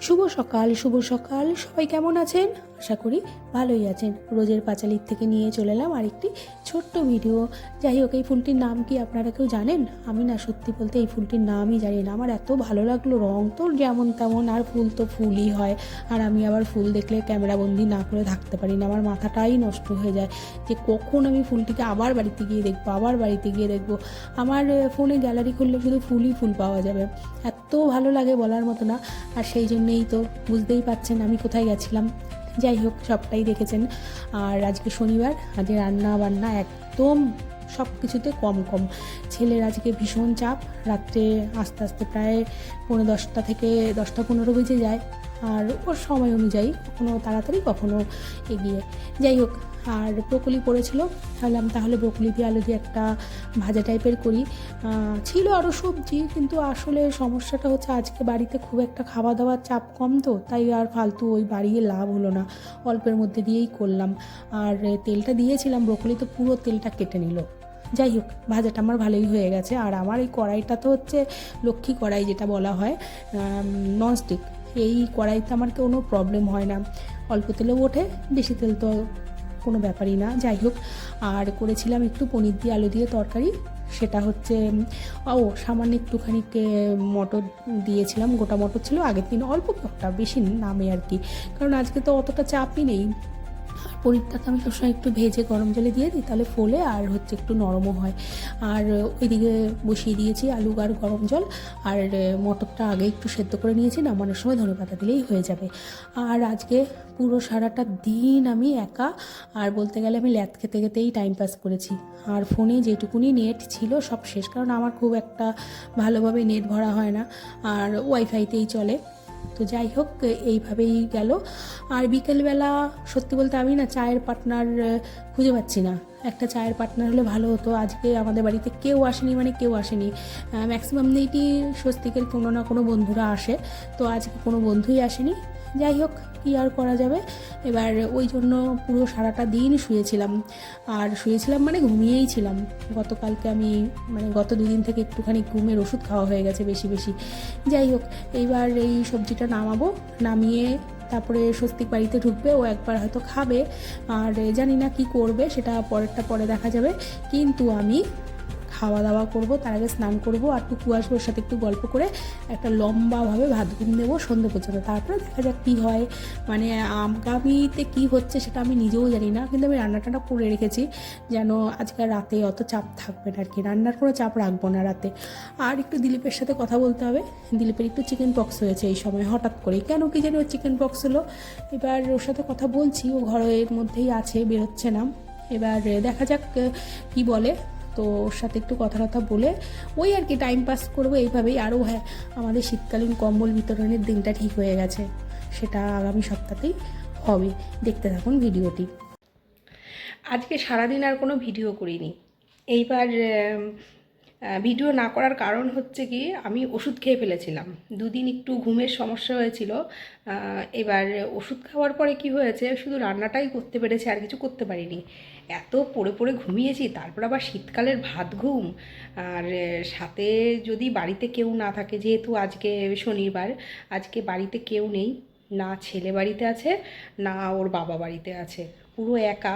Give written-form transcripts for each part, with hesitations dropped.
শুভ সকাল সবাই কেমন আছেন? আশা করি ভালোই আছেন। রোজের পাঁচালির থেকে নিয়ে চলে এলাম আরেকটি ছোট্ট ভিডিও। যাই হোক, এই ফুলটির নাম কি আপনারা কেউ জানেন? আমি না, সত্যি বলতে এই ফুলটির নামই জানি না। আমার এত ভালো লাগলো, রং তো যেমন তেমন, আর ফুল তো ফুলই হয়। আর আমি আবার ফুল দেখলে ক্যামেরাবন্দি না করে থাকতে পারি না, আমার মাথাটাই নষ্ট হয়ে যায় যে কখন আমি ফুলটিকে আবার বাড়িতে গিয়ে দেখবো। আমার ফোনে গ্যালারি খুললে শুধু ফুল পাওয়া যাবে, এত ভালো লাগে বলার মতো না। আর সেই জন্যেই তো বুঝতেই পারছেন আমি কোথায় গেছিলাম। যাই হোক, সবটাই দেখেছেন। আর আজকে শনিবার, আজকে রান্না বান্না একদম সব কিছুতে কম। ছেলের আজকে ভীষণ চাপ, রাত্রে আস্তে আস্তে প্রায় 10:30 থেকে 10:15 বেজে যায়। আর ওর সময় অনুযায়ী কখনো তাড়াতাড়ি কখনো এগিয়ে। যাই হোক, আর ব্রোকলি পড়েছিল, ভাবলাম তাহলে ব্রোকলি দিয়ে আলু দিয়ে একটা ভাজা টাইপের করি। ছিল আরও সবজি, কিন্তু আসলে সমস্যাটা হচ্ছে আজকে বাড়িতে খুব একটা খাওয়া দাওয়ার চাপ কম, তো তাই আর ফালতু ওই বাড়িয়ে লাভ হলো না, অল্পের মধ্যে দিয়েই করলাম। আর তেলটা দিয়েছিলাম, ব্রোকলি তো পুরো তেলটা কেটে নিল। যাই হোক, ভাজাটা আমার ভালোই হয়ে গেছে। আর আমার এই কড়াইটা তো হচ্ছে লক্ষ্মী কড়াই, যেটা বলা হয় ননস্টিক। এই কড়াইতে আমার কোনো প্রবলেম হয় না, অল্প তেলেও ওঠে, বেশি তেল তো কোনো ব্যাপারই না। যাই হোক, আর করেছিলাম একটু পনির দিয়ে আলু দিয়ে তরকারি। সেটা হচ্ছে সামান্য একটুখানি মটর দিয়েছিলাম, গোটা মটর ছিল আগের দিন, অল্প একটা, বেশি নামে আর কি, কারণ আজকে তো অতটা চাপই নেই। পনিরটাকে আমি সবসময় একটু ভেজে গরম জলে দিয়ে দিই, তাহলে ফোলে আর হচ্ছে একটু নরমও হয়। আর ওইদিকে বসিয়ে দিয়েছি আলু আর গরম জল। আর মটরটা আগে একটু সেদ্ধ করে নিয়েছি, নামানোর সময় ধনেপাতা দিলেই হয়ে যাবে। আর আজকে পুরো সারাটা দিন আমি একা, আর বলতে গেলে আমি ল্যাদ খেতেই টাইম পাস করেছি। আর ফোনে যেটুকুনি নেট ছিল সব শেষ, কারণ আমার খুব একটা ভালোভাবে নেট ভরা হয় না, আর ওয়াইফাইতেই চলে। তো যাই হোক, এইভাবেই গেল। আর বিকেলবেলা সত্যি বলতে আমি না চায়ের পার্টনার খুঁজে পাচ্ছি না। একটা চায়ের পার্টনার হলে ভালো হতো। আজকে আমাদের বাড়িতে কেউ আসেনি। ম্যাক্সিমাম নেইটি স্বস্তিকের কোনো না কোনো বন্ধুরা আসে, তো আজকে কোনো বন্ধুই আসেনি। যাই হোক, কী আর করা যাবে। এবার ওই জন্য পুরো সারাটা দিন শুয়েছিলাম, মানে ঘুমিয়েই ছিলাম। গতকালকে আমি গত 2 দিন থেকে একটুখানি ঘুমের ওষুধ খাওয়া হয়ে গেছে বেশি। যাই হোক, এইবার এই সবজিটা নামিয়ে তারপরে স্বস্তিক বাড়িতে ঢুকবে, ও একবার হয়তো খাবে, আর জানি না কি করবে, সেটা পরে দেখা যাবে। কিন্তু আমি খাওয়া দাওয়া করবো, তার আগে স্নান করবো, আর টুকু আসবো, ওর সাথে একটু গল্প করে একটা লম্বাভাবে ভাত ঘুম দেবো সন্ধ্যে পর্যন্ত। তারপরে দেখা যাক কী হয়, আগামীতে কী হচ্ছে সেটা আমি নিজেও জানি না, কিন্তু আমি রান্নাটা করে রেখেছি যেন আজকে রাতে অত চাপ থাকবে না আর কি, রান্নার কোনো চাপ রাখবো না রাতে। আর একটু দিলীপের সাথে কথা বলতে হবে। দিলীপের একটু চিকেন পক্স হয়েছে এই সময়, হঠাৎ করে কেন কি জানি ওর চিকেন পক্স হলো। এবার ওর সাথে কথা বলছি, ও ঘরের মধ্যেই আছে, বেরোচ্ছে না। এবার দেখা যাক কি বলে। তো ওর সাথে একটু কথা বলে ওই আর কি টাইম পাস করবো এইভাবেই। আরও হ্যাঁ, আমাদের শীতকালীন কম্বল বিতরণের দিনটা ঠিক হয়ে গেছে, সেটা আগামী সপ্তাহতেই হবে। দেখতে থাকুন ভিডিওটি। আজকে সারাদিন আর কোনো ভিডিও করিনি। এইবার ভিডিও না করার কারণ হচ্ছে কি, আমি ওষুধ খেয়ে ফেলেছিলাম 2 দিন, একটু ঘুমের সমস্যা হয়েছিল। এবার ওষুধ খাওয়ার পরে কি হয়েছে, শুধু রান্নাটাই করতে পেরেছি, আর কিছু করতে পারিনি। এত পড়ে ঘুমিয়েছি, তারপর আবার শীতকালের ভাত ঘুম। আর সাথে যদি বাড়িতে কেউ না থাকে, যেহেতু আজকে শনিবার, আজকে বাড়িতে কেউ নেই, না ছেলে বাড়িতে আছে না ওর বাবা বাড়িতে আছে, পুরো একা।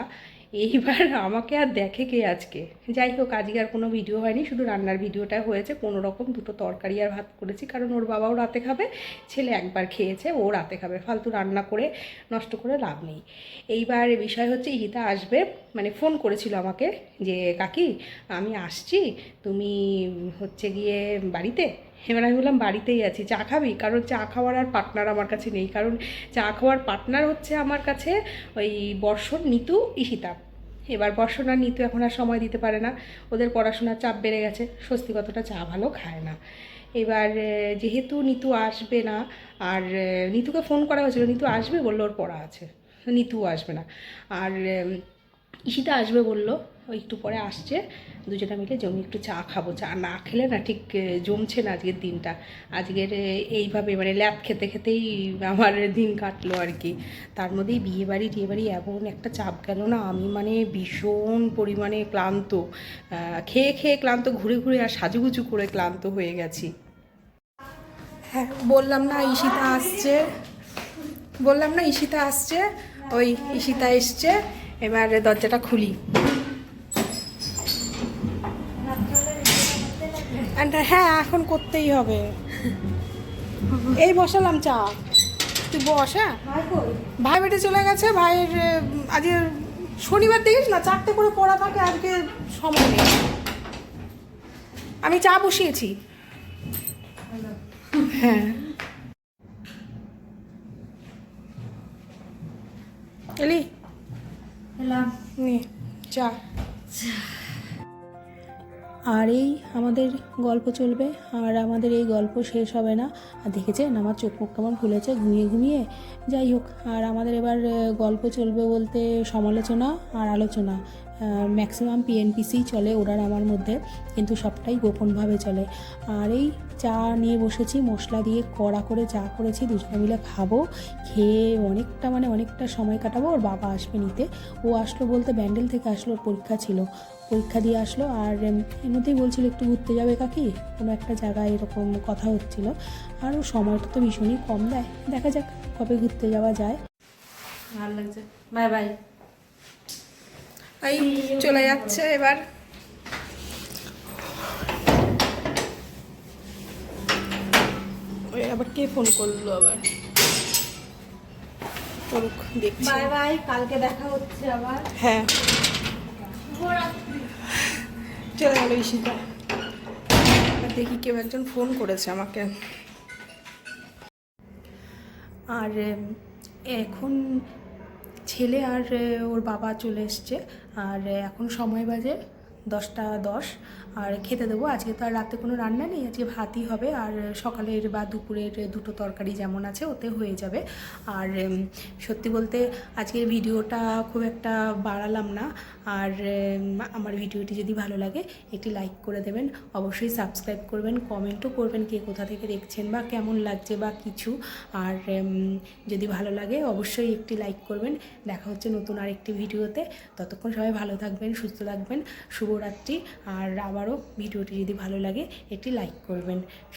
এইবার আমাকে আর দেখে কে আজকে। যাই হোক, আজকে আর কোনো ভিডিও হয়নি, শুধু রান্নার ভিডিওটা হয়েছে। কোনো রকম 2টো তরকারি আর ভাত করেছি, কারণ ওর বাবাও রাতে খাবে, ছেলে একবার খেয়েছে, ও রাতে খাবে, ফালতু রান্না করে নষ্ট করে লাভ নেই। এইবার বিষয় হচ্ছে ইহিতা আসবে, ফোন করেছিল আমাকে যে কাকি আমি আসছি, তুমি হচ্ছে গিয়ে বাড়িতে। এবার আমি বললাম বাড়িতেই আছি, চা খাবি? কারণ চা খাওয়ার আর পার্টনার আমার কাছে নেই, কারণ চা খাওয়ার পার্টনার হচ্ছে আমার কাছে ওই বর্ষণ, নিতু, ইশিতা। এবার বর্ষণ আর নিতু এখন আর সময় দিতে পারে না, ওদের পড়াশোনার চাপ বেড়ে গেছে, স্বস্তি কতটা চা ভালো খায় না। এবার যেহেতু নিতু আসবে না, আর নিতুকে ফোন করা হয়েছিল, নিতু আসবে বললো, ওর পড়া আছে, নিতু আসবে না। আর ইশিতা আসবে বললো, ওই একটু পরে আসছে, দুজনে মিলে জমি একটু চা খাবো। চা না খেলে না ঠিক জমছে না আজকের দিনটা। আজকের এইভাবে ল্যাব খেতেই আমার দিন কাটলো আর কি। তার মধ্যেই বিয়েবাড়ি এমন একটা চাপ গেল না, আমি ভীষণ পরিমাণে ক্লান্ত, খেয়ে ক্লান্ত, ঘুরে আর সাজুগুজু করে ক্লান্ত হয়ে গেছি। হ্যাঁ, বললাম না ঈশিতা আসছে, ওই ঈশিতা এসছে। এবার দরজাটা খুলি। হ্যাঁ, এখন করতেই হবে। এই বসালাম চা, তুই বস। হ্যাঁ, ভাই বেটে চলে গেছে। ভাইয়ের আজকে শনিবার দেখিস না 4টে করে পড়া থাকে, আজকে সময় নেই। আমি চা বসিয়েছি। হ্যাঁ, এলি নে চা। আর এই আমাদের গল্প চলবে, আর আমাদের এই গল্প শেষ হবে না। আর দেখেছেন আমার চোখ মুখ কেমন খুলেছে ঘুমিয়ে ঘুমিয়ে। যাই হোক, আর আমাদের এবার গল্প চলবে বলতে সমালোচনা আর আলোচনা। ম্যাক্সিমাম পিএনপিসি চলে ওরার আমার মধ্যে, কিন্তু সবটাই গোপনভাবে চলে। আর এই চা নিয়ে বসেছি, মশলা দিয়ে কড়া করে চা করেছি, দুজনে মিলে খাবো। খেয়ে অনেকটা সময় কাটাবো। ওর বাবা আসবে নিতে। ও আসলো বলতে ব্যান্ডেল থেকে আসলো, ওর পরীক্ষা ছিল, পরীক্ষা দিয়ে আসলো। আর এর মধ্যেই বলছিল একটু ঘুরতে যাবে কাকি, কোনো একটা জায়গায়, এরকম কথা হচ্ছিল। আর ও সময়টা তো ভীষণই কম দেয়, দেখা যাক কবে ঘুরতে যাওয়া যায়। ভালো লাগছে। Bye bye. এই চলে যাচ্ছে এবার। ওই আবার কে ফোন করলো আবার, করুক, দেখছি। বাই বাই, কালকে দেখা হচ্ছে আবার। হ্যাঁ, চলে গেল ঈশিতা। আর দেখি কেউ একজন ফোন করেছে আমাকে। আর এখন ছেলে আর ওর বাবা চলে এসছে। আর এখন সময় বাজে 10টা 10। আর খেতে দেবো। আজকে তো আর রাতে কোনো রান্না নেই, আজকে ভাতই হবে। আর সকালের বা দুপুরের দুটো তরকারি যেমন আছে ওতে হয়ে যাবে। আর সত্যি বলতে আজকের ভিডিওটা খুব একটা বাড়ালাম না। আর আমার ভিডিওটি যদি ভালো লাগে একটি লাইক করে দেবেন, অবশ্যই সাবস্ক্রাইব করবেন, কমেন্টও করবেন কে কোথা থেকে দেখছেন বা কেমন লাগছে বা কিছু। আর যদি ভালো লাগে অবশ্যই একটি লাইক করবেন। দেখা হচ্ছে নতুন আরেকটি ভিডিওতে। ততক্ষণ সবাই ভালো থাকবেন, সুস্থ থাকবেন। শুভরাত্রি। আর আবারও ভিডিওটি যদি ভালো লাগে একটি লাইক করবেন।